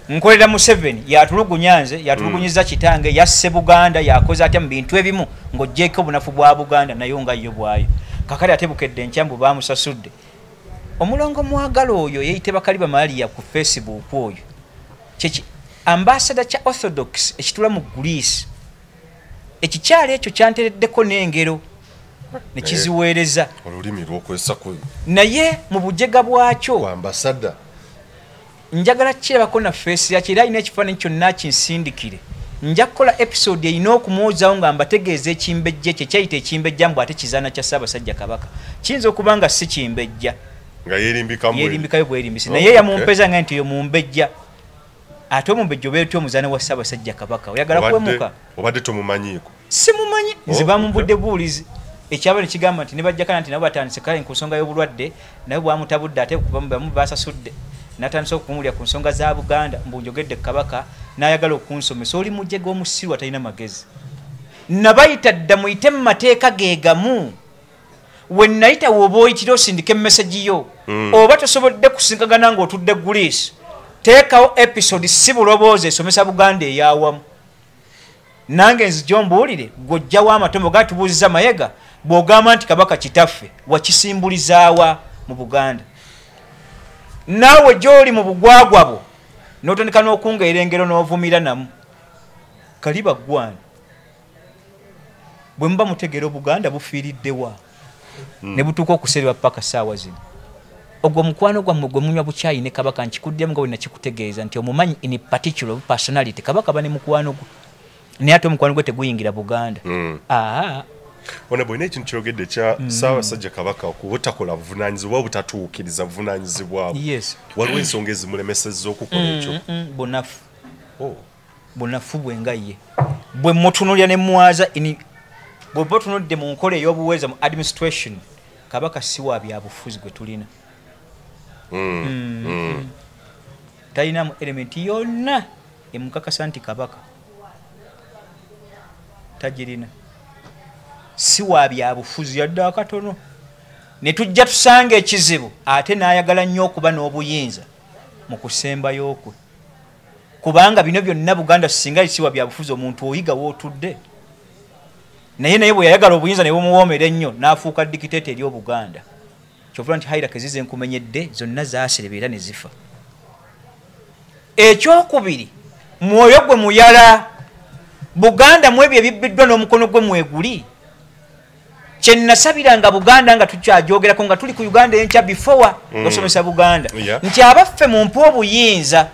nkolera Museveni yatulugunyanze yatulugunyiza kitange yasse Buganda yakoze atya mu bintu ebimu ng'oggyeko obunafu bwa Buganda nayo nga yo bwayo kakali atebukedde enkyambu baamusasudde omulongo mwagalo oyo yeyite bakaliba Maria ku Facebook oyo kiki ambassador cha Orthodox ekitula mu Greece ekikyalo ekyo kyantereddeko n'engero nekiziweereza olulimi lw'okozesa ku naye mu bujega bwakyo ambassador njagala kirabako na face ya kira ine ekifaananyi kyonna kinsindikire nja kukola episode erina okumwozawo nga mbategeeza ekimbejja kye kyayita ekimbejja mbw ate kizaana kya Ssaabasajja Kabaka kiyinza okuba nga si kimbejja nga yeerimbikayo bwerimbisi naye yamumpeza nga nti yo mumbejja ate omumbejja obeetya omuzaana wa Ssaabasajja Kabaka oyagala kwemuka obadde tomumanyiiko simumanyi nze bamumbudde buulizi ekyaba ne kigamba nti ne bajjakana nti nabo batandise kale ku nsonga y'obulwadde naye bwamutabudde ate bamu basasudde natandise okumulya ku nsonga za Buganda mbunjogedde Kabaka n'ayagala okunsomesa oli mujjega omusiru atalina magezi nabayita dda muyite mu mateeka geegamu we nayita woba oyitira osindika emmeseji yo oba tosobodde kusinkagana ng'otudde Greece teekawo episode si buloboozi esomesa Buganda ey'awamu nange nzijja ombuulire gw'ojjawo amatomo gatubuuziza Mayiga bw'ogamba nti Kabaka kitaffe wakisimbulizaawa mu Buganda naawe gy'oli mu bugwagwa bwo n'otandika n'okungaera engero n'ovumira namu kaliba ggwani bwe muba mutegeera Obuganda bufiiriddewa ne butuuka okusereba paka ssaawa zino ogwo mukwano gwammwe gwe munywa bukyayi ne Kabaka nkikuddemu nga bwe nakikutegeeza nti omumanyi in particular personality Kabaka ba ne mukwano gwe naye ate omukwano gwe teguyingira Buganda ona bwina ekintu kyogedde kya Ssaabasajja Kabaka okubutakola buvunaanyizibwa obutatuukiriza buvunaanyizibwa waliwo ensonga ezimulemesezza okukola ekyo bunafu bunafu bwenga ye bwe mutunulya ne mwaza bwe batunudde mu nkola ey'obuweeza mu administration Kabaka si wa byabufuzi gwe tulina talinamu elementi yonna emukakasa nti Kabaka tagirina si wa byabufuzi yadde akatono ne tujja tusanga ekizibu ate n'ayagala nnyo okuba n'obuyinza mu kusembayo kwe kubanga bino byonna Buganda singa si wa byabufuzi omuntu oyiga wootudde naye bwe yayagala obuyinza ne bumuwoomera ennyo n'afuuka dikiteeta eri Obuganda kyovula nti hayira kezize nkumenyedde zonna zaaserebera ne zifa ekyokubiri mwoyo gwe muyala Buganda mu ebyo ebibbiddwa n'omukono gwe mweguli kye nasabiranga Buganda nga tukyajoogerako nga tuli ku Uganda Eyenkya before osomesa Buganda nti abaffe mumpe obuyinza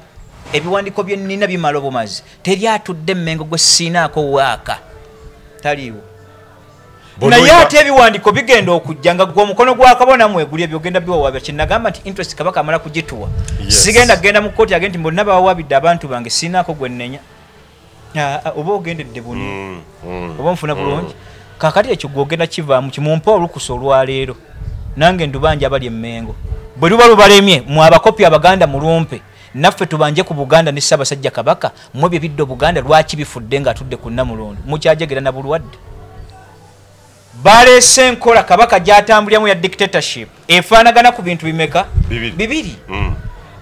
ebiwandiiko bye nnina bimala obumazi teri atudde emmengo gwe siinaako waaka taliiwo naye ate ebiwandiiko bigenda okujja nga gw'omukono gwa kabona mweguli ebyogenda biwawabya kye nagamba nti interest Kabaka amala kugituwa sigenda genda mu kkooti agenti mbonna bawawabidde abantu bange siinaako gwe nnenya oba ogendedde buni oba nfuna bulungi kakati ekyo gwogenda kivaamu kimumpa olukusa olwaleero nange ndubanja abali emmengo bwe luba lubalemye mu Bakoppi Abaganda mulumpe naffe tubanje ku Buganda ne Ssaabasajja Kabaka mu ebyo bidde Buganda lwaki bifudde nga atudde ku Namulondo mukyajegera na bulwadde baleese enkola Kabaka gy'atambuliramu ya dictatorship efaanagana ku bintu bimeka bibiri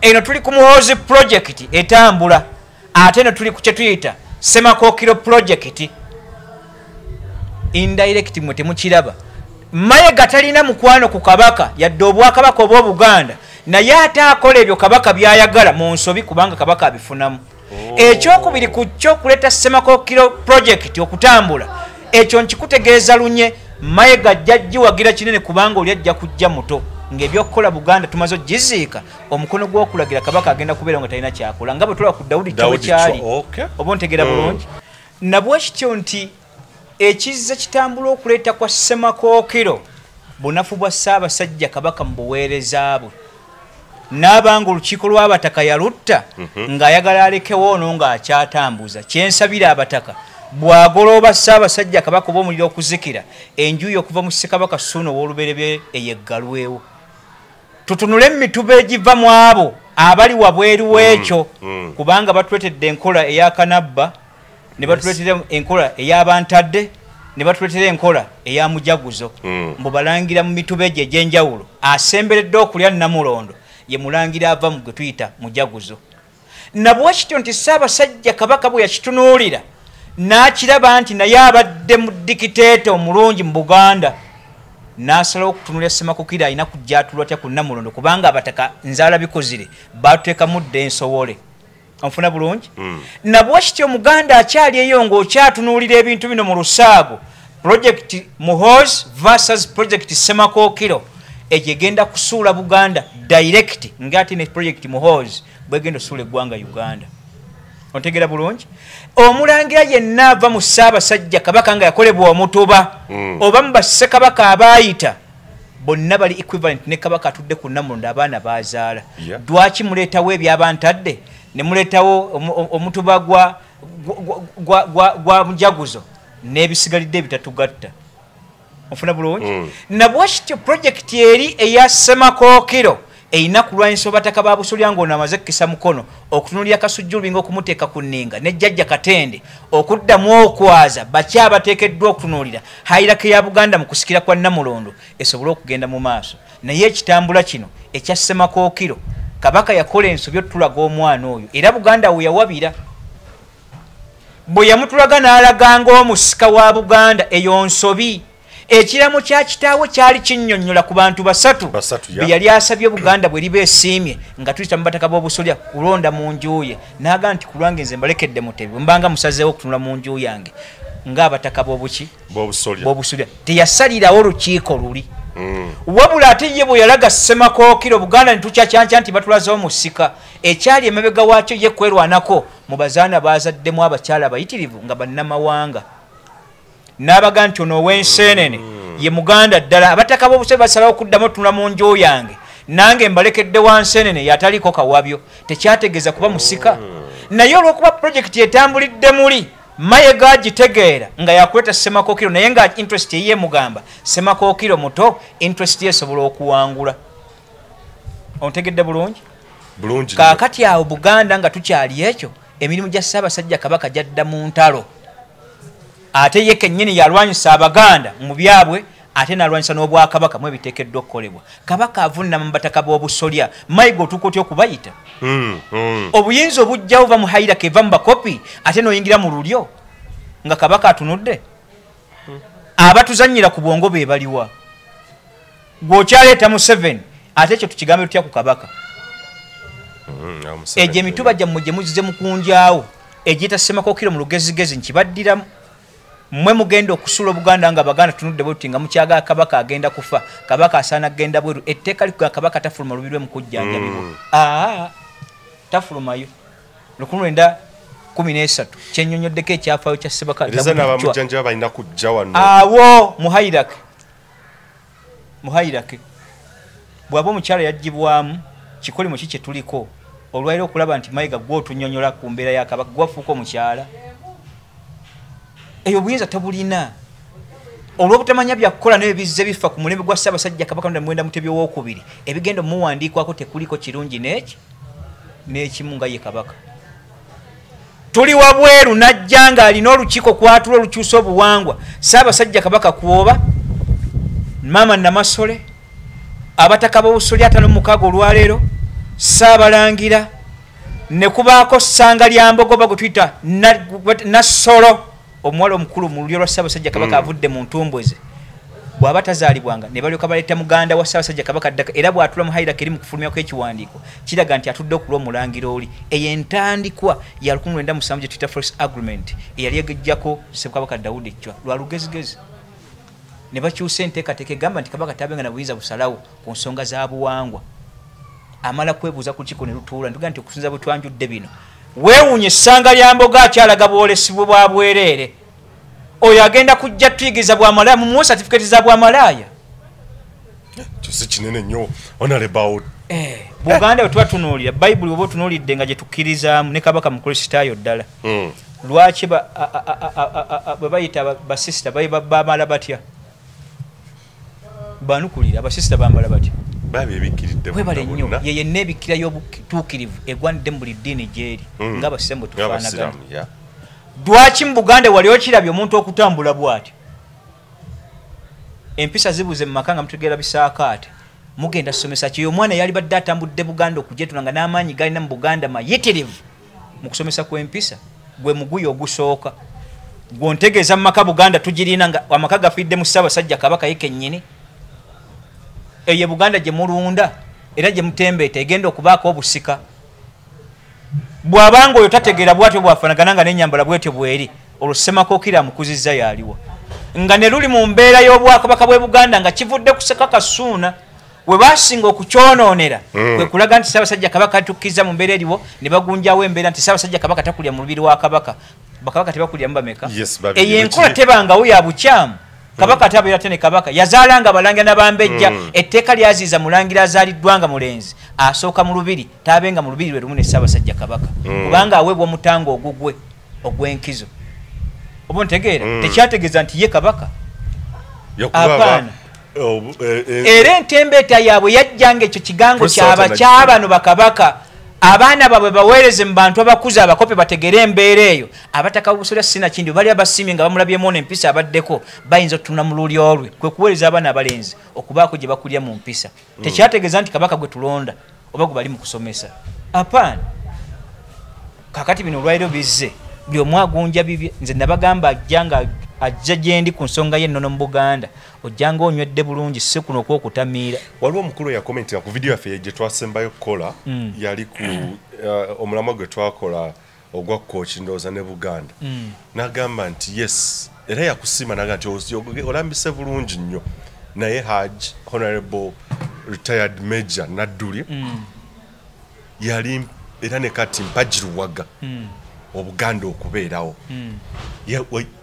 eno tuli ku Muhoozi project etambula ate eno tuli ku kye tuyita Semakookiro project indirect mwe temukiraba Mayiga talina mukwano ku Kabaka yadde obwakabaka oba Obuganda naye ate akola ebyo Kabaka byayagala mu nsobi kubanga Kabaka abifunamu ekyokubiri ku kyo kuleeta Semakookiro project okutambula ekyo nkikutegeeza lunye Mayiga jjajjiwagira kinene kubanga oli ajja kujja muto ng'ebyokukola Buganda tumaze ogiziika omukono gw'okulagira Kabaka agenda kubeera nga talina kyakola nga bwe tulaba ku Dawudi kyo kyali oba ontegeera bulungi nabwe kityo nti ekizza kitambula okuleeta kwa Semakookiro bunafu bwa Ssaabasajja Kabaka mu buweereza bwe n'abanga olukiiko lw'abataka yalutta ng'ayagala alekewo ono ng'akyatambuza kyensabira abataka bw'agolooba Ssaabasajja Kabaka oba omuliro okuzikira enjuyi okuva mu Ssekabaka Ssuuna ow'olubereberye eyeggalwewo tutunule emituba egiva mu abo abali wabweru w'ekyo kubanga batuletedde enkola eyakanabba ne batuletera enkola ey'abantadde ne batuletera enkola eya mujaguzo mbu balangira mu mituba egyo egy'enjawulo asemberedde okulya Namulondo ye mulangira ava mu gwe tuyita mujaguzo nabwekityo nti Ssaabasajja Kabaka bwe yakitunuulira n'akiraba nti naye abadde mu dikiteeta omulungi mu Buganda n'asalawo okutunuulira Ssemakokiro alina kujja atulwa atya ku Namulondo kubanga abataka nzaala bikozire batuteekamu dda ensowole onfuna bulungi nabwekityo Omuganda akyali eyo ng'okyatunuulira ebintu bino mu lusaago Project Muhoozi versus Project Ssemakokiro egyo egenda kusuula Buganda direct ng'ate ne Project Muhoozi bwegenda osuula eggwanga Uganda ontegeera bulungi omulangira yenna ava mu Ssaabasajja Kabaka nga yakolebwa omutuba oba mu bassekabaka abaayita bonna bali equivalent ne Kabaka atudde ku Namulondo abaana bazaala lwaki muleetawo ebyabantadde ne muleetawo omutuba gwa mujaguzo n'ebisigalidde ebitatugatta ofuna bulungi nabwekityo project eri eya Ssemakokiro eyina kulwanyisa obataka ba Busolya ng'ono amaze kukisa mukono okutunuulira Kasujjulu binga okumuteeka ku nninga ne Jjajja Katende okuddamu okwaza bakya abateekeddwa okutunuulira hayirako ya Buganda mu kusikira kwa Namulondo esobole okugenda mu maaso naye ekitambula kino ekya Ssemakokiro Kabaka yakola ensobi otulaga omwana oyo era Buganda we yawabira bwe yamutulaga n'alaga ng'omusika wa Buganda eyo nsobi ekiramu kya kitaawe kyali kinnyonnyola ku bantu basatu bye yali asabye Buganda bwe liba esiimye nga tuyita mu bataka b'Obusolya kulonda mu nju ye n'aga nti kulwange nze mbalekedde Mutebi mbanga musazeewo okutunula mu nju yange ng'abataka b'Obusolya teyasalirawo olukiiko luli wabula ate ye bwe yalaga Ssemakokiro Buganda ne tukyakyanca nti batulazeewo mu ssika ekyali emabega waakyo ye kwerwanako mu bazaana baazaddemu abakyala abayitirivu nga bannamawanga n'abaga nti ono ow'enseenene ye Muganda ddala abataka b'Obusolya basalawo okuddamu otunula mu nju yange nange mbalekedde wa nseenene yataliko kawabyo tekyategeeza kuba musika naye olw'okuba projekiti etambulidde muli Mayiga agitegeera nga yakweta Ssemakokiro naye nga interest ye mugamba Ssemakokiro muto interest ye esobola okuwangula ontegedde bulungi kaakati awo Buganda nga tukyali ekyo emirimu gya Ssaabasajja Kabaka gyadda mu ntalo ate ye kennyini yalwanyisa Abaganda mu byabwe ate n'alwanyisa n'Obwakabaka mu ebiteekeddwa okukolebwa Kabaka avunnama mu bataka b'Obusolya Mayiga otuuka otya okubayita obuyinza obujja buva mu hayirako eva mu Bakoppi ate n'oyingira mu lulyo nga Kabaka atunudde abatuzannyira ku bwongo be baliwa gw'okyaleeta mu 7 ate ekyo tukigambe tutya ku Kabaka egyo emituba gyammwe gye muzize mu kunjaawo egiyita Ssemakokiro mu lugezigezi nkibaddiramu mmwe mugenda okusula Buganda nga Baganda tunudde bwe tuti nga mukyaga Kabaka agenda kufa Kabaka asaana agenda bweru etteeka likuga Kabaka tafuluma lubirwe mu kujjanjabibwa tafulumayo 1913 kyennyonnyoddeko ekyafaayo kya Ssemakokiro balina kujja wano awo muhayirake bw'aba omukyala yaggibwamu kikolimo ki kye tuliko olwaira okulaba nti Mayiga gw'otunnyonnyola ku mbeera ya Kabaka gwafuuka omukyala eyo buyinza tabulina olw'obutamanya byakukola n'ebizze bifa ku mulembe gwa Ssaabasajja Kabaka Mwenda Mutebi owookubiri ebigenda muwandiikwako tekuliko kirungi n'ekimu nga ye Kabaka tuli wabweru najja nga alina olukiiko kwatula olukyusa obuwangwa Ssaabasajja Kabaka kwoba Maama Namasole abataka b'Obusolya 56 olwaleero Ssaabalangira ne kubaako Ssanga lya Mbogoba gwe tuyita Nassolo omuwala omukulu mu lulyo lwa Ssaabasajja Kabaka avudde mu ntumbweze bw'aba tazaalibwanga ne balyoka baleeta muganda wa Ssaabasajja Kabaka ddaka era bw'atula mu hayirako eri mu kufulumyako ekiwandiiko kiraga nti atudde okulwa omulangira oli eyo entandikwa ya 1907 gye tuyita First Agreement eyali egejjako Ssekabaka Daudi Echwa lwa lugezigezi ne bakyusa enteekateeka egamba nti Kabaka tabenga na buyinza busalawo ku nsonga za buwangwa amala kwebuuza ku lukiiko ne lutuula ntuga nti okusinza bwe twanjudde bino weewuunye Ssanga lya Mboga akyalaga bwolesibwe bwa bwereere oyo agenda kujja tuyigiza bwamalaaya mumuwe certificate za bwamalaaya kyose kinene nnyo onalebawo Buganda bwe tubatunuulira Bayibuli oba otunuulidde nga gye tukkirizaamu ne Kabaka mukristaayo ddala lwaki bwe bayita basisita bamala batya banukulira abasisita bambala batya webale nnyo ye yenna ebikkira y'obutuukirivu egwanidde mu buli ddiini gy'eri ng'abasisita bwe tufaanagana lwaki mu Buganda wali okirabye omuntu okutambula bw'ati empisa zibuze mu maka nga mutegeera bisaakaate mugenda ssomesa kyeyo omwana yali badde atambudde Buganda okujetula nga n'amaanyi galina mu Buganda mayitirivu mu kusomesa kw'empisa gwe muguyo ogusooka gwontegeeza mu maka Buganda tugirina nga amaka gafidde mu Ssaabasajja Kabaka ye kennyini eyo Buganda gye mulunda era gye mutembeeta egenda okubaako obusika bw'abanga oyo tategeera bwatyo bwafaanagana nga n'ennyambala bwetyo bweri olwo Ssemakookiro amukuzizza yaliwa nga ne luli mu mbeera y'obwakabaka bw'e Buganda nga kivudde kuseka Kasuuna we basinga okukyonoonera kwe kulaga nti Ssaabasajja Kabaka atukkiriza mu mbeera eriwo ne bagunjawo embeera nti Ssaabasajja Kabaka takulya mu lubiri wa Kabaka bakabaka tebakulyamu bameka eyo enkola tebangawo ya bukyamu Kabaka tabeera tene Kabaka yazaalanga abalangira n'abambejja etteeka lyaziiza mulangira azaaliddwanga mulenzi asooka mu lubiri taabenga mu lubiri lwe lumu ne Ssaabasajja Kabaka kubanga aweebwa omutango ogugwe ogw'enkizo oba ntegeera tekyategeeza nti ye Kabaka apaana era entembeeta yaabwe yajjanga ekyo kigango ky'abano bakabaka abaana baabwe baweereze mu bantu abakuze Bakoppi bategere embeera eyo abataka busola sina kindi bali abasimye nga bamulabyemu n'empisa abaddeko bayinza otuna mu luli olwe kwe kuweereza abaana abalenzi okubaako gye bakulya mu mpisa tekyategeeza nti Kabaka gwe tulonda oba gwe bali mu kusomesa apaana kakati bino olwaliro bizze buli omu agunja bibye nze nabagamba ajjanga ajja gyendi ku nsonga y'ennono mu Buganda ojjanga onywedde bulungi si kuno okwokutamiira waliwo omukulu yakomentinga ku vidiyo yaffe gye twasembayo kukola yali ku omulamwa gwe twakola ogwa coach ndowooza ne Buganda n'agamba nti yes era yakusiima n'agamba nti olambise bulungi nnyo naye Hajji Honorable Retired Major Nadduli yali era ne kati mpagiruwaga Obuganda okubeerawo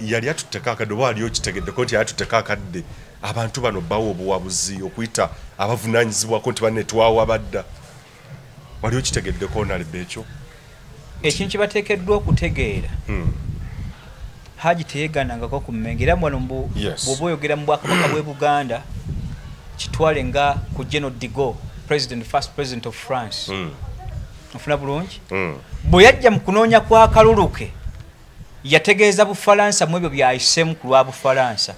yali atutteko akadde oba wali okitegeddeko nti atutteko akadde abantu bano bawo obuwabuzi okuyita abavunaanyizibwako nti banne twawabadda wali okitegeddeko nalebe ekyo ekintu kibateekeddwa okutegeera Hajji teyeeganangako ku mmenge era wano bw'oba oyogera mu Bwakabaka bw'e Buganda kitwale nga ku General de Gaulle first president of France ofuna bulungi bwe yajja mu kunoonya kwa kalulu ke yategeeza Bufalansa mu ebyo byayisemu ku lwa Bufalansa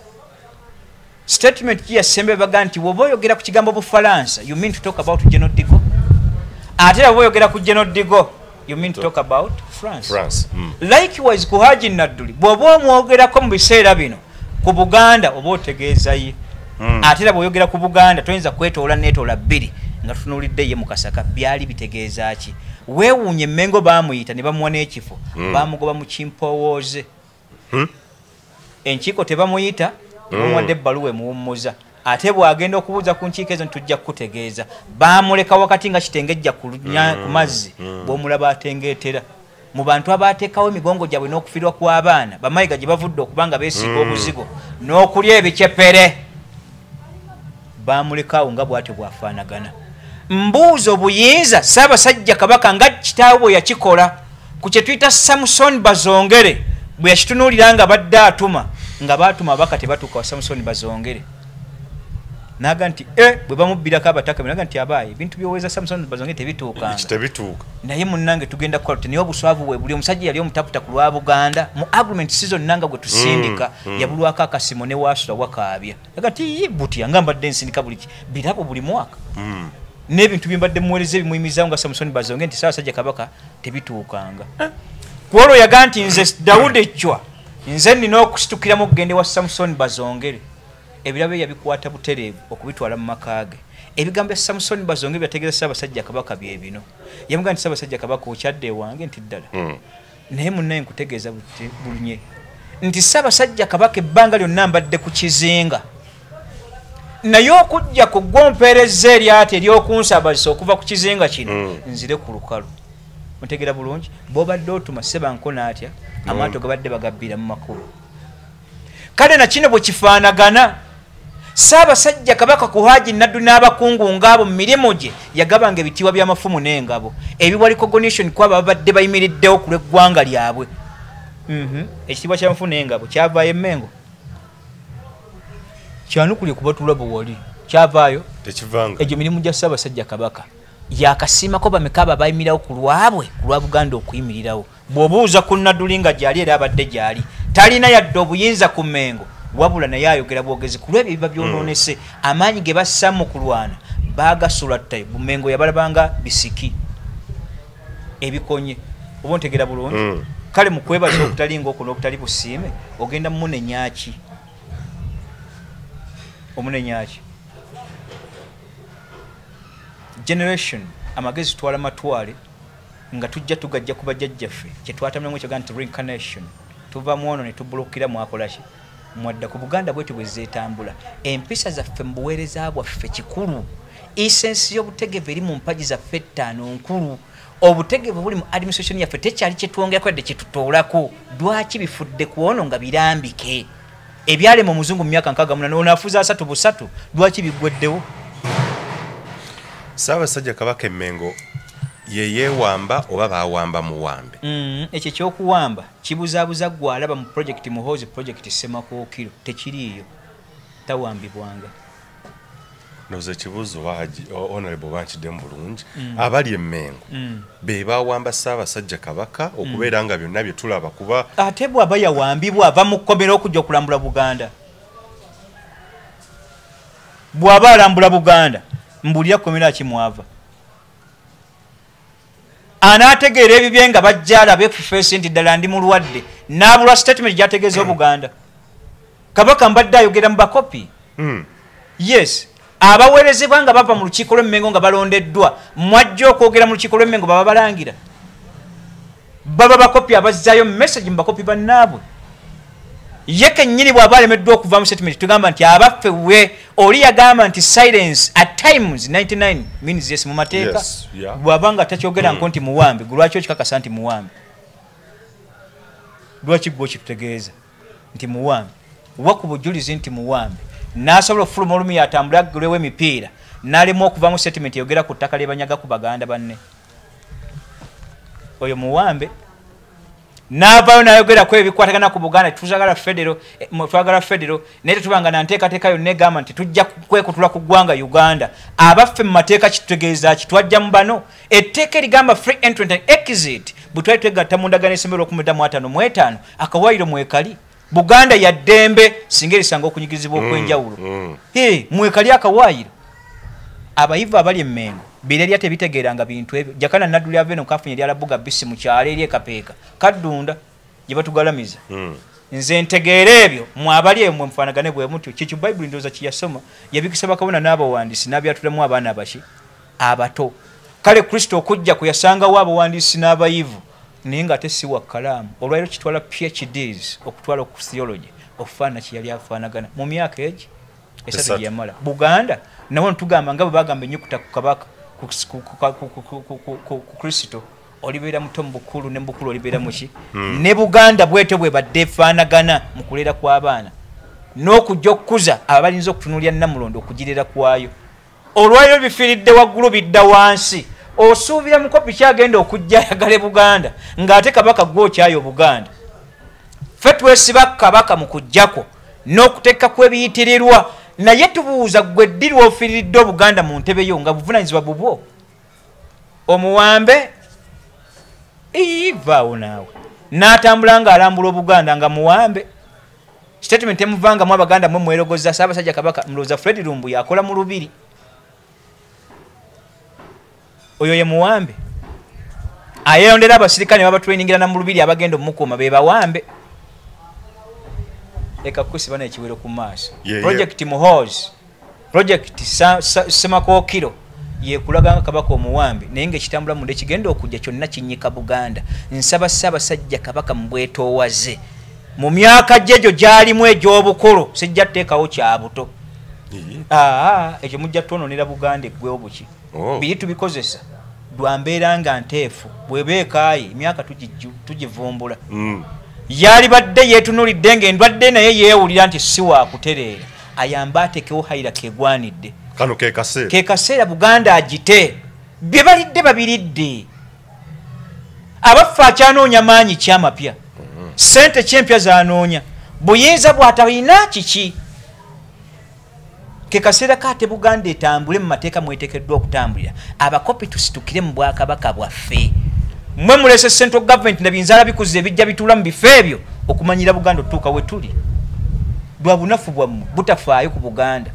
statement gye yasembe baga nti woba oyogera ku kigambo Bufalansa you mean to talk about General de Gaulle ate woba oyogera ku General de Gaulle you mean to talk about France. Likewise ku Hajji Nadduli bw'oba omwogerako mu biseera bino ku Buganda oba otegeeza ye ate era bw'oyogera ku Buganda toyinza kwetoola neetoola bbiri nga tutunuulidde ye mu Kasaka byali bitegeeza ki weewuunye Mmengo baamuyita ne bamuwa n'ekifo baamugoba mu Kimpowooze enkiiko tebamuyita bamuwadde ebbaluwa emuwummuza ate bw'agenda okubuuza ku nkiiko ezo ntujja kukutegeeza baamuleka wakati nga kitengejja ku mazzi bw'omulaba atengeetera mu bantu abaateekawo emigongo gyabwe n'okufiirwa kw'abaana bamayiga gye bavudde okuba nga beesiga obuzigo n'okulya ebicepere baamulekaawo nga bw'atyo bwafaanagana mbuuzo buyinza Ssaabasajja Kabaka nga kitaawe bwe yakikola ku kye tuyita Samusoni Bazongere bwe yakitunuulira nga badde atuma nga baatuma abaka tebatuuka wa Samusoni Bazongere naga nti bwe bamubbirako abataka naga nti abaayi ebintu by'oweeza Samusoni Bazongere tebituuka naye munnange tugenda kukola naye obuswavu bwe buli omusajja yali omutaputa ku lwa Buganda mu agreement season nanga gwe tusindika yabulwako akasimo ne waasula wakaabya naga nti butya nga mbadde nsindika buli birabo buli mwaka n'ebintu byembadde muweereza ebimuyimirizawo nga Samusoni Bazongere nti Ssaabasajja Kabaka tebituukanga kwolwo yaga nti nze Dawudi Chwa nze nina okusitukiramu okugende wa Samusoni Bazongere ebirabo yabikwata butereevu okubitwala mu maka ge ebigambo bya Samusoni Bazongere byategeeza Ssaabasajja Kabaka bye bino yamugamba nti Ssaabasajja Kabaka okyadde ewange nti ddala naye munnaye nkutegeeza bulunye nti Ssaabasajja Kabaka ebbanga lyonna mbadde ku kizinga naye okujja ku ggompeereza eryati ery'okunsabazisa okuva ku kizinga kino nzire ku lukalu mutegeera bulungi bw'obadde otuma Ssebanko n'atya amaato gabadde bagabbira mu makubo kale na kino bwe kifaanagana Ssaabasajja Kabaka ku Hajji Nadduli n'abakungu ng'abo mu mirimu gye yagabanga ebitiibwa by'amafumu n'engabo ebiwa recognition ku abo ababadde bayimiriddewo ku lw'eggwanga lyabwe ekitiibwa ky'amafumu n'engabo kyavaayo Mmengo kyanukulye kubatula bwe wali kyavaayo egyo mirimu gya Ssaabasajja Kabaka yakasiimako bameka abo abayimirirawo ku lwabwe ku lwa Buganda okuyimirirawo bw'obuuza ku Nadduli nga gyali era abadde gyali talina yadde obuyinza ku Mmengo wabula naye ayogera bwogezi ku lwebyo ebiba byonoonese amaanyi ge bassa mu kulwana baagasula ttayo Mmengo yabalabanga bisiki ebikonye oba ontegera bulungi kale mukwebaza okutalinga okuno okutali busiime ogenda munenyaki omunenyaki generation amagezi twala matwale nga tujja tugajja kuba jjajjaffe kyetwatamulamu ekyoga nti reincarnation tuva muono ne tubulukira mwakolaki mwadda ku Buganda bwetu bwezeetambula empisa zaffe mu buweereza bwaffe kikulu isensi y'obutegevu eri mu mpaji zaffe ttaano nkulu obutegevu buli mu administration yaffe tekyali kyetwongerako yadde kyetutoolako lwaki bifudde ku ono nga birambike ebyalema omuzungu mu myaka 60 onaafuza 3 lwaki biggweddewo Ssaabasajja Kabaka Emmengo yeyeewamba oba baawamba muwambe ekyo kyokuwamba kibuzaabuza gwe alaba mu project muhoozi project Semakookiro tekiriiyo tawambibwanga noze kibuzo Hajji honorable bankiddemu bulungi abali Emmengo be baawamba Ssaabasajja Kabaka okubeera nga byonna bye tulaba kuba ate bw'aba yawambibwa ava mu kkomera okujja okulambula Buganda bw'aba alambula Buganda mbulira kkomera kimwava anaategeera ebibye nga bajja alabe efufeesi nti ddala ndi mulwadde n'abulwa statement gyategeeza Buganda Kabaka mbadde ayogera mu Bakoppi yes abaweerezebwa nga bava mu lukiiko lw'Emmengo nga balondeddwa mwajja okwogera mu lukiiko lw'Emmengo baba balangira baba Bakoppi abazzaayo message mu Bakoppi bannaabwe ye kennyini bw'aba alemeddwa okuva mu statement tugamba nti abaffe we oli yagamba nti silence at times 99 means yes mu mateeka bw'aba nga takyogera nko nti muwambe lwaki okikakasa nti muwambe lwaki gwe okitutegeeza nti muwambe wa ku bujulizi nti muwambe n'asobola okufuluma olumi yatambula aggulewo emipiira n'alemu okuva mu statement yogera ku ttaka lyebanyaga ku Baganda banne oyo muwambe n'avaayo n'ayogerako ebikwatagana ku Buganda twagala federo naye tetubanga nanteekateeka yonna egamba nti tujja kwekutula ku ggwanga Uganda abaffe mu mateeka kitutegeeza kitwajja mu bano etteeka erigamba free entrance and exit bwe twali twegatta mu ndagaano y'essomero 15 akawaayiro mwekali Buganda ya ddembe singa erisanga okunyigizibwa okw'enjawulo mwekali akawaayiro abayivu abali Emmengo birerya tebitegeeranga bintu ebyo Jakana Nadduli aveno kafunye eryala buga bisi mu kyalo eri ekapeeka kaddunda gye batugalamiza nze ntegeera ebyo mwabali eyo mwemufaanagane bwe mutyo kyekyo Bayibuli ndowooza kiyasoma yabikisa bakabona n'abawandiisi n'abyatulemu abaana abaki abato kale Kristo okujja kuyasangawo abawandiisi n'abayivu naye nga ate si wa kalaamu olwaliro kitwala PhDs okutwala ku theology okufaana kye yali afaanagana mu myaka egi esatu gye yamala Buganda nawo ntugamba nga bwe bagamba ennyukuta ku Kabaka ku Kristo olibeera muto mu bukulu ne mu bukulu olibeera muki ne Buganda bwete bwe badde efaanagana mu kuleera kw'abaana n'okujja okukuza abalinza okutunuulya Namulondo okugirira kwayo olwaliro bifiiridde waggulu bidda wansi osuubira mukopi kyagenda okujja ayagale Buganda ng'ate Kabaka gw'okyayo Buganda ffe twesiba Kabaka mu kujjako n'okuteeka kw'ebiyitirirwa naye tubuuza gwe ddi lw'ofiiridde Buganda mu ntebe yo nga buvunaanyizibwa bubwo omuwambe vaawo naawe n'atambula ng'alambula Obuganda nga muwambe statement emuvangamu Abaganda mwe mwerogoza Ssaabasajja Kabaka mulowooza Fred Lumbu yakola mu lubiri oyo ye muwambe ayeyondera abasirikale ne babatweningira mu lubiri abagenda omukuuma be bawambe eka kusiba n'ekiwero ku maaso project muhoozi project Semakookiro yekulaganga Kabaka omuwambe naye ng'ekitambula munda ekigenda okujja kyonna kinnyika Buganda nsaba Ssaabasajja Kabaka mu bwetoowaze mu myaka gyegyo gyalimu egy'obukulu sijja tteekawo kya buto ekyo mujja twononera Buganda eggwewo buki biri tubikozesa lwambeera nga nteefu bwebeekaayi emyaka tugivumbula yali badde yeetunuulidde ng'endwadde naye yeewulira nti si waakutereera ayamba atekewo hayira kegwanidde kano ke kaseera Buganda agite bye balidde babiridde abaffe akyanoonya maanyi kyamapya sente kyempya zanoonya buyinza bw'atalina kiki ke kaseera kaate Buganda etambule mu mateeka mweteekeddwa okutambulira Abakoppi tusitukire mu Bwakabaka bwaffe mwe mulese central government na binzaala bikuze ebijja bituula mu bifo ebyo okumanyira Buganda otuuka we tuli lwa bunafu bwammwe butafaayo ku Buganda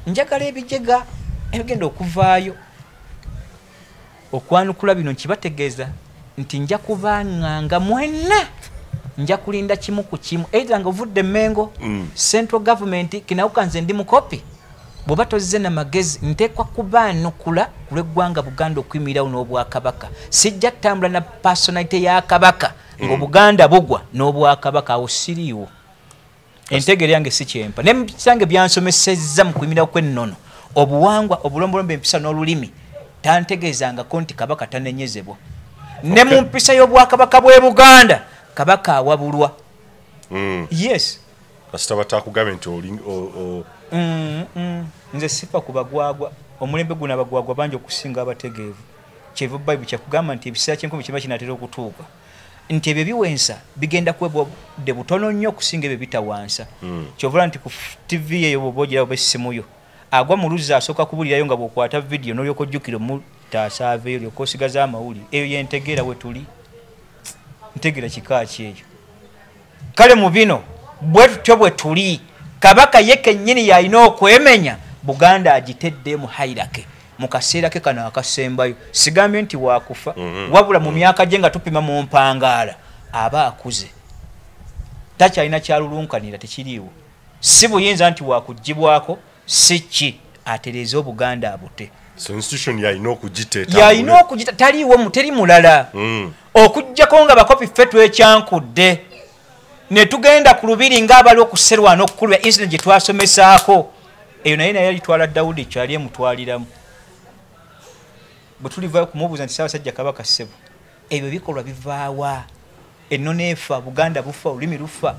njagala ebijega ebigenda okuvaayo okwanukula bino nkibategeeza nti nja kubanganga mwenna nja kulinda kimu ku kimu either nga ovudde Mengo central government kinawukanze ndi mukopi bw'oba tozze na magezi nteekwa kubaanukula ku lw'eggwanga Buganda okuyimirawo n'Obwakabaka sijja ttambula na personality ya Kabaka ng'Obuganda bugwa n'Obwakabaka awo siriiwo entegere yange si kyempa n'ebisange byansomesezza mu kuyimirawo kw'ennono obuwangwa obulombolombo empisa n'olulimi tantegeezangako nti Kabaka tanenyezebwa ne mu mpisa y'Obwakabaka bw'e Buganda Kabaka awabulwa yes kasita batakugambe nti nze sifa ku bagwagwa omulembe guno abagwagwa bangi okusinga abategeevu kyeva Bible kyakugamba nti ebiseera ky'enkumi kiba kinatera okutuuka nti ebyo biwensa bigenda kwebwadde butono nnyo okusinga ebyo bitawansa kyovula nti ku TV eyo bw'oba ogirawo b'essimuyo agwa mu luzzi asooka kubulirayo nga bw'okwata vidiyo n'olyoka ojjukira omutaasaveeyo olyoka osigaza amawulire eyo yentegeera we tuli ntegeera kika kyeyo kale mu bino bwe tutyo bwe tuli Kabaka ye kennyini yalina okwemenya Buganda agitedde mu hairake mu kaseera ke kano akasembayo sigambye nti waakufa wabula mu myaka gye nga tupima mu mpangaala aba akuze takyalina kyalulunkanira tekiriiwo si buyinza nti waakugibwako si ki atereeza Obuganda abute so institution yalina okugiteeta taliiwo teri mulala okuggyako nga Bakoppi ffe twekyankudde ne tugenda ku lubiri ng'abali okuserwana okukulwa incident gye twasomesaako eyo naye yalitwala Dawudi kyali emutwaliramu bwe tulivayo kumubuuza nti Ssaabasajja Kabaka ssebo ebyo bikolwa bivaawa ennono efa Buganda bufa olulimi lufa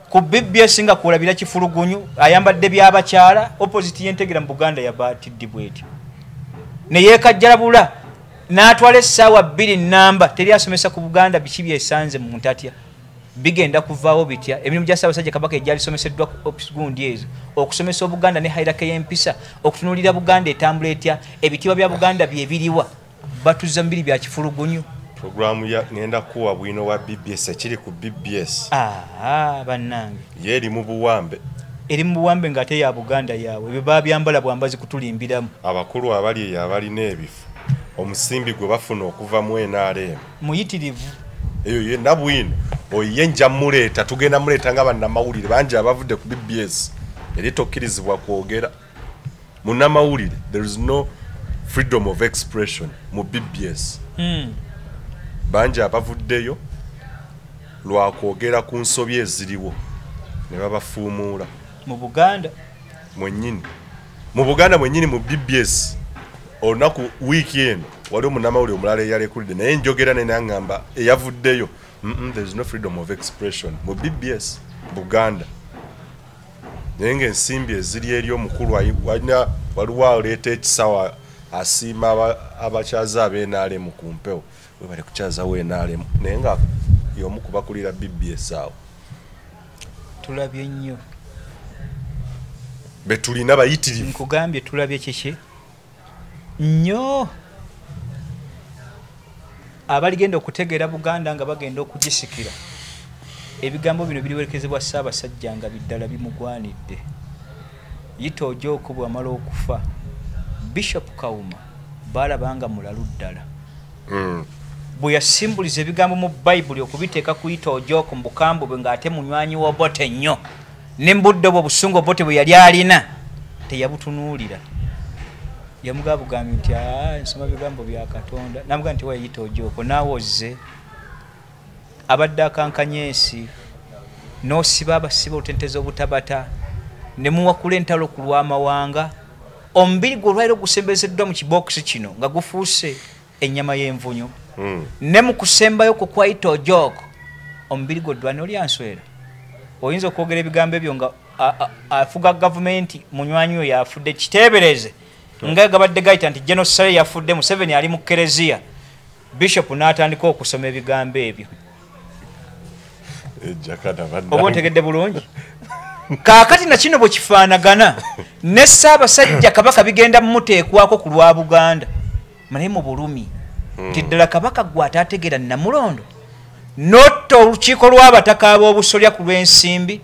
ku BBS nga kulabira kifulugunyu ayambadde by'abakyala opposite yentegera mu Buganda yabaatidde bwetyo ne yeekajjalabula n'atwala essaawa 2 nnamba teri asomesa ku Buganda biki byesanze mu ntatya bigenda kuvaawo bitya emirimu gya Ssaabasajja Kabaka egyalisomeseddwa gundi ezo okusomesa Obuganda ne hairake y'empisa okutunuulira Buganda etambula etya ebitiibwa bya Buganda byebiriwa batuza mbiri bya kifulugunyu programu ya ngenda kuwa bwino wa BBS ekiri ku BBS bannange ye eri mu buwambe ng'ate ya Buganda yaabwe bye babyambala bwambazi kutulimbiramu abakulu abali abalina ebifu omusimbi gwe bafuna okuva mu NRM muyitirivu eyo ye nabwino oye nja muleeta tugenda muleeta nga bannamawulire bangi abavudde ku BBS eri tokkirizibwa kwogera munnamawulire there is no freedom of expression mu BBS bangi abavuddeyo lwakwogera ku nsobi eziriwo ne babafuumuula mu Buganda mwennyini mu BBS olunaku wiiki eno waliwo munnamawulire omulala eyalekulidde naye njogera ne naŋŋamba eyavuddeyo there is no freedom of expression mu BBS Buganda naye ng'ensimbi eziri eri omukulu waliwo aleeta ekisawa asiima abakyaza ab'NRM ku mpewo we bali kukyazawo NRM naye nga y'omu kubakulira BBS awo tulabye nnyo be tulina bayitirivu nkugambye tulabye kiki nnyo abaligenda okutegeera Buganda nga bagenda okugisikira ebigambo bino biriwerekezebwa Ssaabasajja nga biddala bimugwanidde yita Ojoko bw'amala okufa Bishop Kawuma baalabanga mulalu ddala bwe yasimbuliza ebigambo mu Bayibuli okubiteeka ku yita Ojoko mu bukambwe bwe ng'ate munywanyi w'obote nnyo ne mbudde obwo obusungu obote bwe yali alina teyabutunuulira yamugaba bugambye nti nsoma bigambo bya Katonda namugamba nti wayita Ojoko naawe ozze abadde akankanya ensi n'osiba abasiba olutenteza obutabata ne muwakula entalo ku lw'amawanga omubiri gwe olwaliro gusembezeddwa mu kibookisi kino nga gufuuse ennyama y'envunyo ne mu kusembayo ku kwayita Ojoko omubiri gwe ddwa n'olyanswera oyinza okwogera ebigambo ebyo nga afuga gavumenti munywanyi oyo yafudde kiteebereze nga gabadde gayita nti genocide yafudde Museveni ali mu kereziya Bishop n'atandika okusoma ebigambo ebyo oba ontegedde bulungi kaakati na kino bwe kifaanagana ne Ssaabasajja Kabaka bigenda mumuteekwako ku lwa Buganda naye mu bulumi nti ddala Kabaka gwe ataategeera Namulondo notta olukiiko lw'abataka ab'obusolya ku lw'ensimbi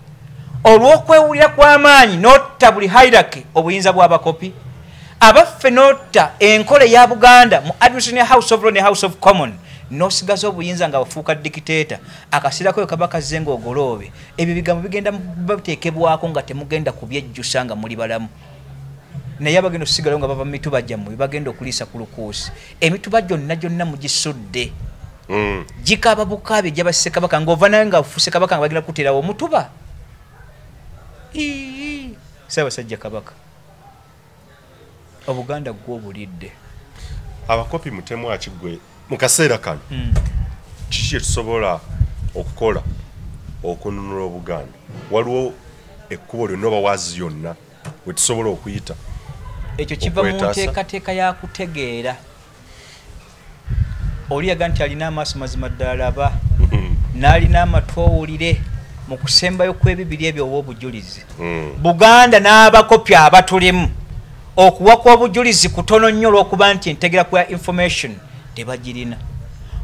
olw'okwewulira kw'amaanyi notta buli hairake obuyinza bwa Bakoppi abaffe nota enkole ya Buganda mu administration House of Lords ne House of Commons nosigaza obuyinza nga bafuuka dictator akasirako Kabaka zengo ogolobe ebyo bigambo bigenda batekebwako nga temugenda kubyejjusa nga muli balamu naye abagenda osigalawo nga bava mu mituba gyammwe bagenda okuliisa ku lukuusi emituba gyonna mugisudde gikaba Bukaabe gyabasise Kabaka ng'ova naye nga ofuse Kabaka nga bagenda kuterawo omutuba Ssaabasajja Kabaka Obuganda gw'obulidde Abakoppi mutemu akigwe mu kaseera kano kiki tusobola okukola okununula Obuganda waliwo ekkubo lyonna oba waazi yonna we tusobola okuyita ekyo kiva mu nteekateeka ya kutegeera oliyaga nti alina amaaso mazima ddala aba n'alina amatu owulire mu kusembayo kw'ebibiri ebyo oba obujulizi Buganda n'Abakoppi abatulimu okuwa kw'obujulizi kutono nnyo olw'okuba nti entegera kwa information tebagirina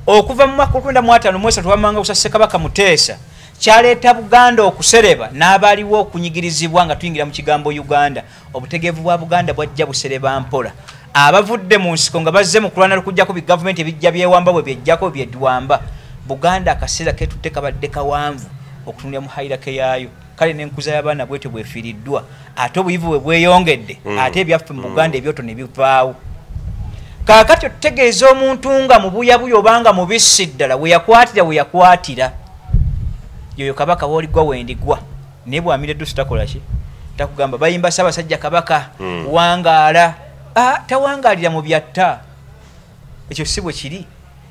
okuva mu mwaka 1953 wamanga kusase Kabaka Muteesa kyaleeta Buganda okusereba n'abaliwo okunyigirizibwa nga tuyingira mu kigambo Uganda obutegeevu bwa Buganda bwajja busereba mpola abavudde mu nsiko nga bazze mu kulwana okujjako bi government ebijja byewamba bwe byejjako byedwamba Buganda akaseera ketutte kabadde kawanvu okutunira mu hairake yaayo kale n'enkuza y'abaana bwete bwefiiriddwa ate obuyivu bwe bweyongedde ate ebyaffe mu Buganda ebyoto ne bivaawo kaakati otutegeeza omuntu nga mu buyabuya obanga mubisi ddala we yakwatira yoyo Kabaka w'oligwa wendigwa naye bw'amira eddusi takola ki takugamba bayimba Ssaabasajja Kabaka wangaala tawangaalira mu byatta ekyo si bwe kiri